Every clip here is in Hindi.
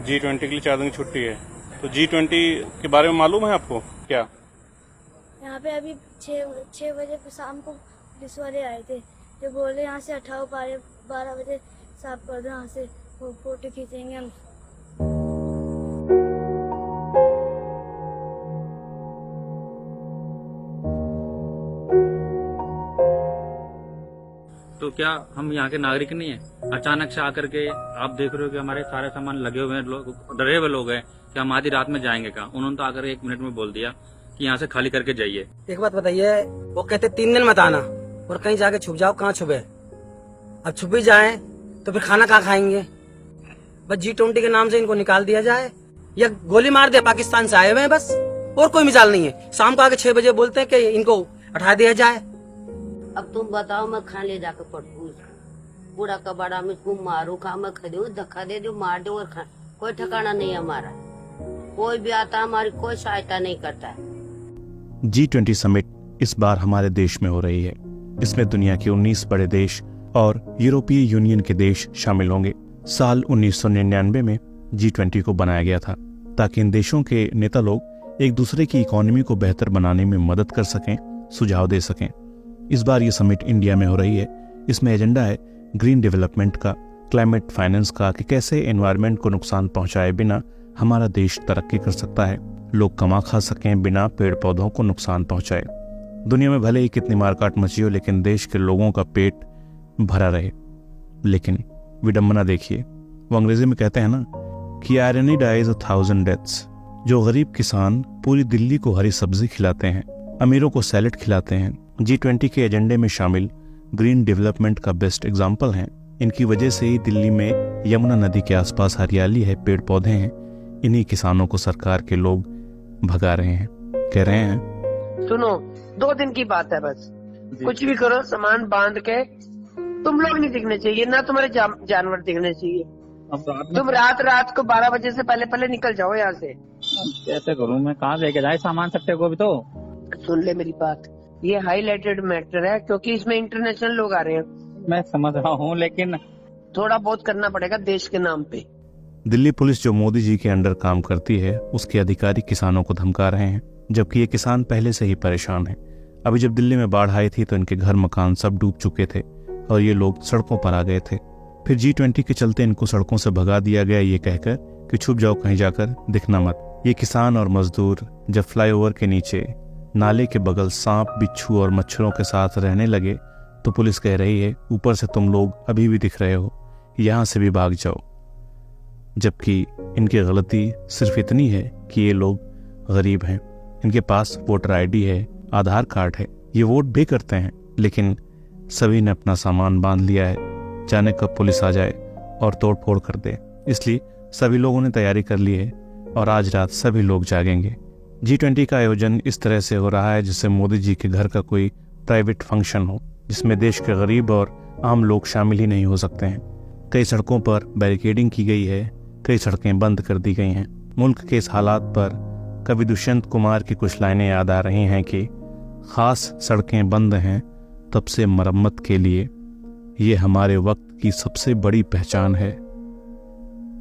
G20 के लिए 4 दिन की छुट्टी है, तो G20 के बारे में मालूम है आपको क्या? यहाँ पे अभी 6 बजे शाम को पुलिस वाले आए थे जो बोले यहाँ से हटाओ, 12 बजे साफ कर दो, यहाँ से फोटो खींचेंगे हम। तो क्या हम यहाँ के नागरिक नहीं है? अचानक से आकर के आप देख रहे हो कि हमारे सारे सामान लगे हुए हैं, लोग डरे हुए लोग हैं कि हम आधी रात में जाएंगे कहाँ। उन्होंने तो आकर 1 मिनट में बोल दिया कि यहाँ से खाली करके जाइए। एक बात बताइए, वो कहते 3 दिन मत आना और कहीं जाके छुप जाओ, कहाँ छुपे? अब छुप ही जाए तो फिर खाना कहाँ खाएंगे? बस G20 के नाम से इनको निकाल दिया जाए या गोली मार दे, पाकिस्तान से आए हुए हैं बस, और कोई मिसाल नहीं है। शाम को आके 6 बजे बोलते हैं कि इनको हटा दिया जाए। अब तुम बताओ, मैं खाने ले जाकर पटकू बूढ़ा कबाड़ा में इसको मारू, खा मैं खा दू, धक्का दे दो, मार दो और खा। कोई ठिकाना नहीं है हमारा, कोई भी आता हमारी कोई सहायता नहीं करता है। G20 समिट इस बार हमारे देश में हो रही है। इसमें दुनिया के 19 बड़े देश और यूरोपीय यूनियन के देश शामिल होंगे। साल 1999 में G20 को बनाया गया था ताकि इन देशों के नेता लोग एक दूसरे की इकोनॉमी को बेहतर बनाने में मदद कर सकें, सुझाव दे सकें। इस बार ये समिट इंडिया में हो रही है। इसमें एजेंडा है ग्रीन डेवलपमेंट का, क्लाइमेट फाइनेंस का, कि कैसे एनवायरनमेंट को नुकसान पहुंचाए बिना हमारा देश तरक्की कर सकता है, लोग कमा खा सकें बिना पेड़ पौधों को नुकसान पहुंचाए। दुनिया में भले ही कितनी मारकाट मची हो, लेकिन देश के लोगों का पेट भरा रहे। लेकिन विडंबना देखिए, वो अंग्रेजी में कहते हैं ना कि आयरनी डाइज 1000 डेथ्स। जो गरीब किसान पूरी दिल्ली को हरी सब्जी खिलाते हैं, अमीरों को सैलेड खिलाते हैं, G20 के एजेंडे में शामिल ग्रीन डेवलपमेंट का बेस्ट एग्जाम्पल हैं। इनकी वजह से ही दिल्ली में यमुना नदी के आसपास हरियाली है, पेड़ पौधे हैं। इन्हीं किसानों को सरकार के लोग भगा रहे हैं, कह रहे हैं सुनो 2 दिन की बात है, बस कुछ भी करो, सामान बांध के तुम लोग नहीं दिखने चाहिए, ना तुम्हारे जानवर दिखने चाहिए। तुम रात को 12 बजे से पहले निकल जाओ यहाँ से। कैसे करूँ मैं, कहाँ लेके जाए सामान सबसे को भी? तो सुन ले मेरी बात, ये हाईलाइटेड मैटर है क्योंकि इसमें इंटरनेशनल लोग आ रहे हैं। मैं समझ रहा हूँ, लेकिन थोड़ा बहुत करना पड़ेगा देश के नाम पे। दिल्ली पुलिस जो मोदी जी के अंडर काम करती है, उसके अधिकारी किसानों को धमका रहे हैं, जबकि ये किसान पहले से ही परेशान हैं। अभी जब दिल्ली में बाढ़ आई थी तो इनके घर मकान सब डूब चुके थे और ये लोग सड़कों पर आ गए थे। फिर G20 के चलते इनको सड़कों से भगा दिया गया, ये कहकर कि छुप जाओ, कहीं जाकर दिखना मत। ये किसान और मजदूर जब फ्लाईओवर के नीचे नाले के बगल सांप, बिच्छू और मच्छरों के साथ रहने लगे तो पुलिस कह रही है ऊपर से तुम लोग अभी भी दिख रहे हो, यहाँ से भी भाग जाओ। जबकि इनकी गलती सिर्फ इतनी है कि ये लोग गरीब हैं, इनके पास वोटर ID है, आधार कार्ड है, ये वोट भी करते हैं, लेकिन सभी ने अपना सामान बांध लिया है, जाने कब पुलिस आ जाए और तोड़ फोड़ कर दे। इसलिए सभी लोगों ने तैयारी कर ली है और आज रात सभी लोग जागेंगे। G20 का आयोजन इस तरह से हो रहा है जैसे मोदी जी के घर का कोई प्राइवेट फंक्शन हो, जिसमें देश के गरीब और आम लोग शामिल ही नहीं हो सकते हैं। कई सड़कों पर बैरिकेडिंग की गई है, कई सड़कें बंद कर दी गई हैं। मुल्क के इस हालात पर कवि दुष्यंत कुमार की कुछ लाइनें याद आ रही हैं कि खास सड़कें बंद हैं तब से मरम्मत के लिए, ये हमारे वक्त की सबसे बड़ी पहचान है।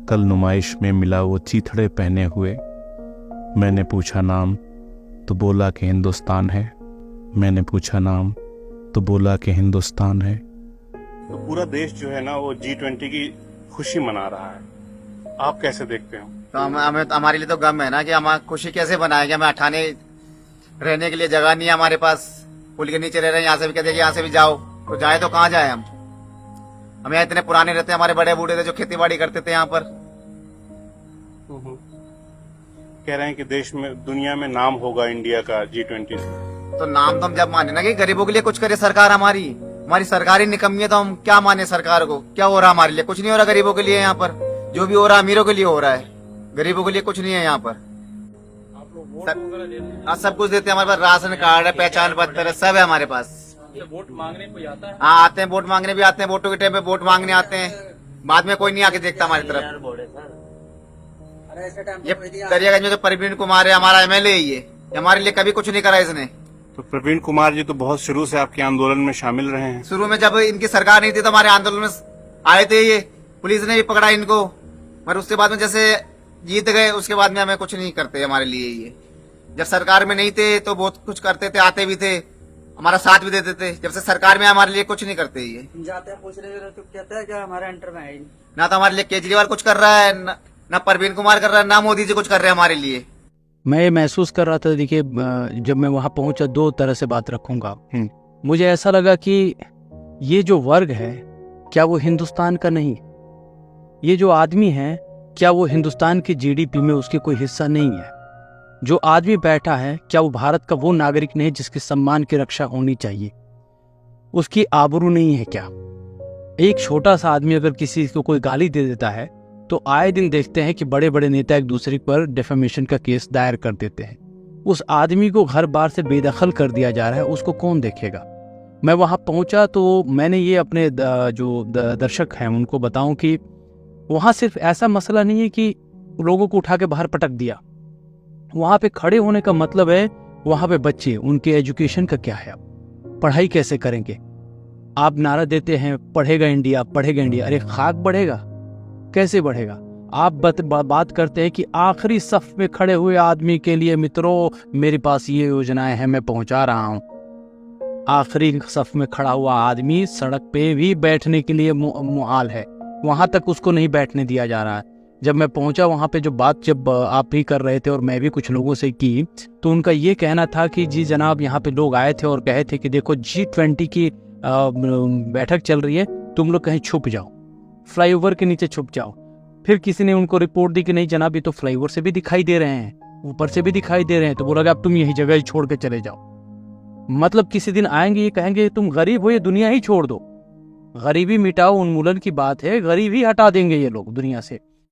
कल नुमाइश में मिला वो चीथड़े पहने हुए, मैंने पूछा नाम तो बोला कि हिंदुस्तान है, मैंने पूछा नाम तो बोला कि हिंदुस्तान है। तो पूरा देश जो है ना वो G20 की खुशी मना रहा है, आप कैसे देखते हो? तो हमें हमारे लिए तो गम है ना कि हम खुशी कैसे बनाएंगे। हमें अठाने रहने के लिए जगह नहीं है हमारे पास, पुल के नीचे रह रहे हैं, यहाँ से भी कहते हैं यहाँ से भी जाओ, तो जाए तो कहाँ जाए हम यहाँ इतने पुराने रहते हैं, हमारे बड़े बूढ़े थे जो खेती बाड़ी करते थे यहाँ पर। कह रहे हैं कि देश में, दुनिया में नाम होगा इंडिया का G20 से। तो नाम तो हम जब माने ना कि गरीबों के लिए कुछ करे सरकार, हमारी सरकार ही निकम्मी है, तो हम क्या माने सरकार को? क्या हो रहा हमारे लिए? कुछ नहीं हो रहा गरीबों के लिए यहाँ पर। जो भी हो रहा अमीरों के लिए हो रहा है, गरीबों के लिए कुछ नहीं है यहाँ पर। सब कुछ देते हैं हमारे पास, राशन कार्ड है, पहचान पत्र है, सब है हमारे पास। वोट मांगने कोई आता है? हाँ आते हैं, वोट मांगने भी आते हैं, वोटों के टाइम पे वोट मांगने आते हैं, बाद में कोई नहीं आके देखता हमारी तरफ। ये दरियागंज में तो प्रवीण कुमार है, हमारा MLA ही है, हमारे लिए कभी कुछ नहीं करा इसने। तो प्रवीण कुमार जी तो बहुत शुरू से आपके आंदोलन में शामिल रहे हैं। शुरू में जब इनकी सरकार नहीं थी तो हमारे आंदोलन में आए थे, ये पुलिस ने भी पकड़ा इनको, मगर उसके बाद में जैसे जीत गए उसके बाद में हमें कुछ नहीं करते हमारे लिए ये। जब सरकार में नहीं थे तो बहुत कुछ करते थे, आते भी थे, हमारा साथ भी देते थे। जब से सरकार में हमारे लिए कुछ नहीं करते ये। जाते हैं पूछ रहे तो कहता है कि हमारे एंटर में है ही नहीं। ना तो हमारे लिए केजरीवाल कुछ कर रहा है, ना परवीन कुमार कर रहा है, ना मोदी जी कुछ कर रहे हैं हमारे लिए। मैं ये महसूस कर रहा था, देखिए जब मैं वहाँ पहुंचा, दो तरह से बात रखूंगा। मुझे ऐसा लगा कि ये जो वर्ग है क्या वो हिंदुस्तान का नहीं, ये जो आदमी है क्या वो हिंदुस्तान की जीडीपी में उसके कोई हिस्सा नहीं है, जो आदमी बैठा है क्या वो भारत का वो नागरिक नहीं जिसके सम्मान की रक्षा होनी चाहिए, उसकी आबरू नहीं है क्या। एक छोटा सा आदमी अगर किसी को कोई गाली दे देता है तो आए दिन देखते हैं कि बड़े बड़े नेता एक दूसरे पर डिफेमेशन का केस दायर कर देते हैं। उस आदमी को घर बार से बेदखल कर दिया जा रहा है, उसको कौन देखेगा। मैं वहाँ पहुँचा तो मैंने ये अपने जो दर्शक हैं उनको बताऊं कि वहाँ सिर्फ ऐसा मसला नहीं है कि लोगों को उठा के बाहर पटक दिया। वहाँ पे खड़े होने का मतलब है वहाँ पे बच्चे, उनके एजुकेशन का क्या है, पढ़ाई कैसे करेंगे। आप नारा देते हैं पढ़ेगा इंडिया, पढ़ेगा इंडिया, अरे खाक बढ़ेगा, कैसे बढ़ेगा। आप बात करते हैं कि आखिरी सफ में खड़े हुए आदमी के लिए मित्रों मेरे पास ये योजनाएं हैं, मैं पहुंचा रहा हूं। आखिरी सफ में खड़ा हुआ आदमी सड़क पे भी बैठने के लिए मुहाल है, वहां तक उसको नहीं बैठने दिया जा रहा है। जब मैं पहुंचा वहां पे, जो बात जब आप भी कर रहे थे और मैं भी कुछ लोगों से की, तो उनका ये कहना था कि जी जनाब यहाँ पे लोग आए थे और कहे थे कि देखो G20 की बैठक चल रही है, तुम लोग कहीं छुप जाओ, फ्लाईओवर के नीचे छुप जाओ। फिर किसी ने उनको रिपोर्ट दी कि नहीं जनाब ये तो फ्लाईओवर से भी दिखाई दे रहे हैं, ऊपर से भी दिखाई दे रहे हैं, तो बोला अब तुम यही जगह ही छोड़ के चले जाओ। मतलब किसी दिन आएंगे ये कहेंगे तुम गरीब हो, ये दुनिया ही छोड़ दो, गरीबी मिटाओ, उन्मूलन की बात है, गरीबी हटा देंगे ये लोग दुनिया से।